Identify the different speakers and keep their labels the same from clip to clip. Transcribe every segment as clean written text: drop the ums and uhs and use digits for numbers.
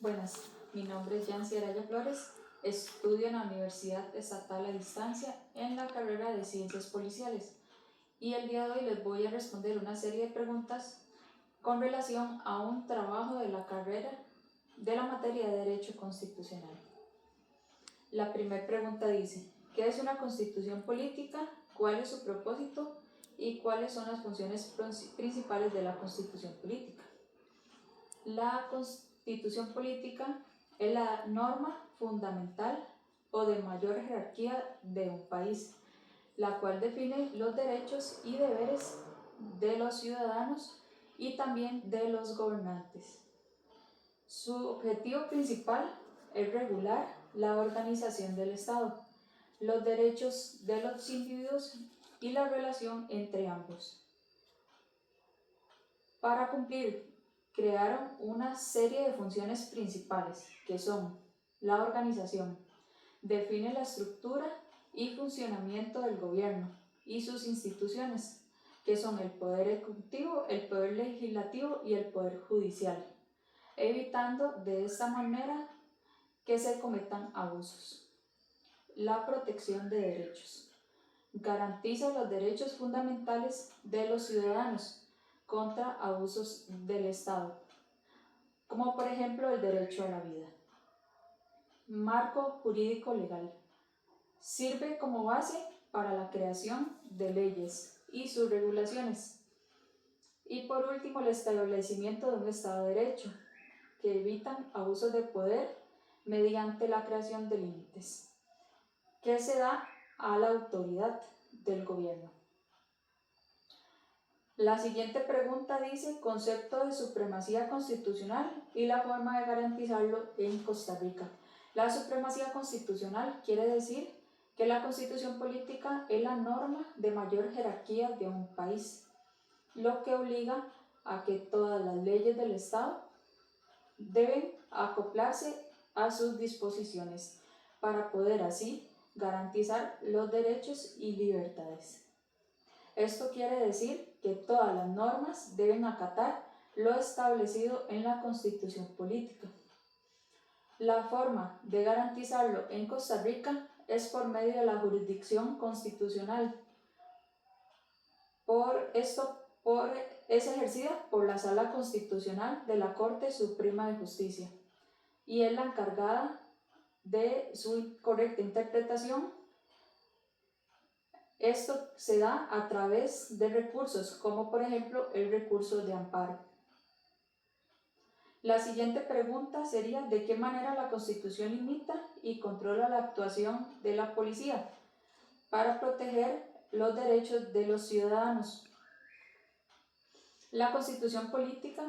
Speaker 1: Buenas, mi nombre es Yancy Araya Flores, estudio en la Universidad Estatal a Distancia en la carrera de Ciencias Policiales y el día de hoy les voy a responder una serie de preguntas con relación a un trabajo de la carrera de la materia de Derecho Constitucional. La primera pregunta dice, ¿qué es una constitución política? ¿Cuál es su propósito? ¿Y cuáles son las funciones principales de la constitución política? La constitución política es la norma fundamental o de mayor jerarquía de un país, la cual define los derechos y deberes de los ciudadanos y también de los gobernantes. Su objetivo principal es regular la organización del Estado, los derechos de los individuos y la relación entre ambos. Para cumplir, crearon una serie de funciones principales, que son la organización, define la estructura y funcionamiento del gobierno y sus instituciones, que son el poder ejecutivo, el poder legislativo y el poder judicial, evitando de esta manera que se cometan abusos. La protección de derechos. Garantiza los derechos fundamentales de los ciudadanos contra abusos del Estado, como por ejemplo el derecho a la vida. Marco jurídico legal. Sirve como base para la creación de leyes y sus regulaciones. Y por último, el establecimiento de un Estado de Derecho, que evitan abusos de poder mediante la creación de límites, que se da a la autoridad del gobierno. La siguiente pregunta dice, concepto de supremacía constitucional y la forma de garantizarlo en Costa Rica. La supremacía constitucional quiere decir que la constitución política es la norma de mayor jerarquía de un país, lo que obliga a que todas las leyes del Estado deben acoplarse a sus disposiciones para poder así garantizar los derechos y libertades. Esto quiere decir que todas las normas deben acatar lo establecido en la Constitución política. La forma de garantizarlo en Costa Rica es por medio de la jurisdicción constitucional. Es ejercida por la Sala Constitucional de la Corte Suprema de Justicia y es la encargada de su correcta interpretación. Esto se da a través de recursos, como por ejemplo el recurso de amparo. La siguiente pregunta sería, ¿de qué manera la Constitución limita y controla la actuación de la policía para proteger los derechos de los ciudadanos? La Constitución política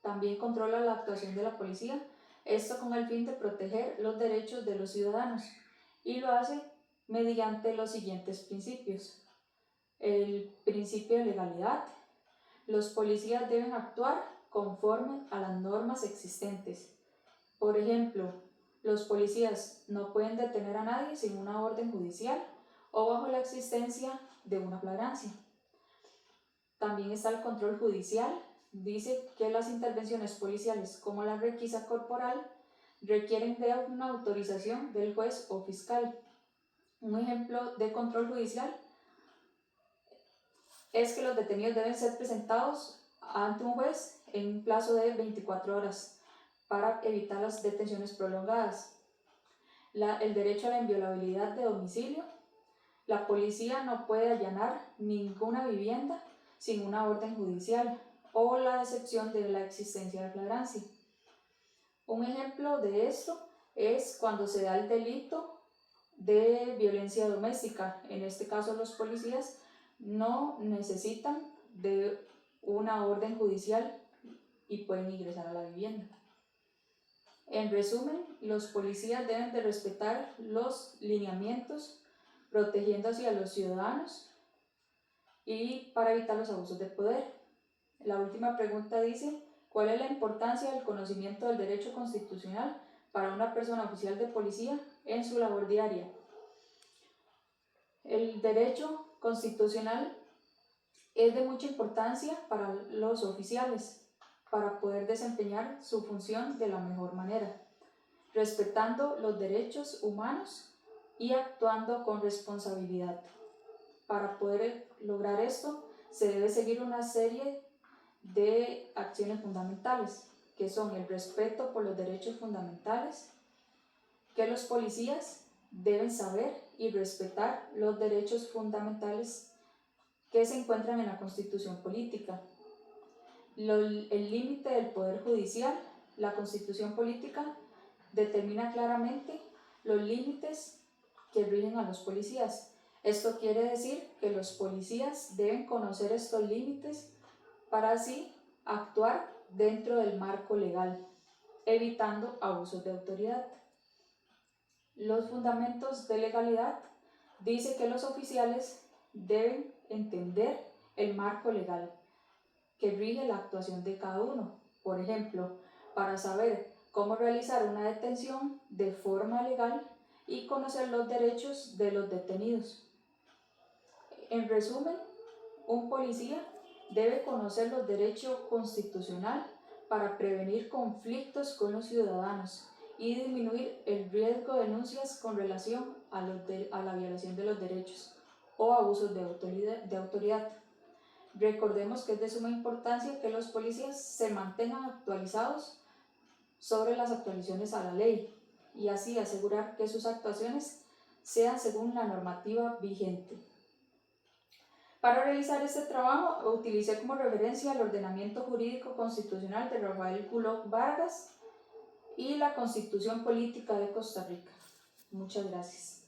Speaker 1: también controla la actuación de la policía, esto con el fin de proteger los derechos de los ciudadanos, y lo hace mediante los siguientes principios. El principio de legalidad. Los policías deben actuar conforme a las normas existentes. Por ejemplo, los policías no pueden detener a nadie sin una orden judicial o bajo la existencia de una flagrancia. También está el control judicial. Dice que las intervenciones policiales, como la requisa corporal, requieren de una autorización del juez o fiscal. Un ejemplo de control judicial es que los detenidos deben ser presentados ante un juez en un plazo de 24 horas para evitar las detenciones prolongadas. El derecho a la inviolabilidad de domicilio. La policía no puede allanar ninguna vivienda sin una orden judicial o la excepción de la existencia de flagrancia. Un ejemplo de esto es cuando se da el delito de violencia doméstica. En este caso, los policías no necesitan de una orden judicial y pueden ingresar a la vivienda. En resumen, los policías deben de respetar los lineamientos, protegiendo así a los ciudadanos y para evitar los abusos de poder. La última pregunta dice, ¿cuál es la importancia del conocimiento del derecho constitucional para una persona oficial de policía en su labor diaria? El derecho constitucional es de mucha importancia para los oficiales, para poder desempeñar su función de la mejor manera, respetando los derechos humanos y actuando con responsabilidad. Para poder lograr esto, se debe seguir una serie de acciones fundamentales, que son el respeto por los derechos fundamentales, que los policías deben saber y respetar los derechos fundamentales que se encuentran en la Constitución política, el límite del Poder Judicial. La Constitución política determina claramente los límites que rigen a los policías. Esto quiere decir que los policías deben conocer estos límites para así actuar dentro del marco legal, evitando abusos de autoridad. Los fundamentos de legalidad dice que los oficiales deben entender el marco legal que rige la actuación de cada uno. Por ejemplo, para saber cómo realizar una detención de forma legal y conocer los derechos de los detenidos. En resumen, un policía debe conocer los derechos constitucionales para prevenir conflictos con los ciudadanos y disminuir el riesgo de denuncias con relación a la violación de los derechos o abusos de autoridad. Recordemos que es de suma importancia que los policías se mantengan actualizados sobre las actualizaciones a la ley y así asegurar que sus actuaciones sean según la normativa vigente. Para realizar este trabajo utilicé como referencia el ordenamiento jurídico constitucional de Rafael Bullock Vargas y la Constitución Política de Costa Rica. Muchas gracias.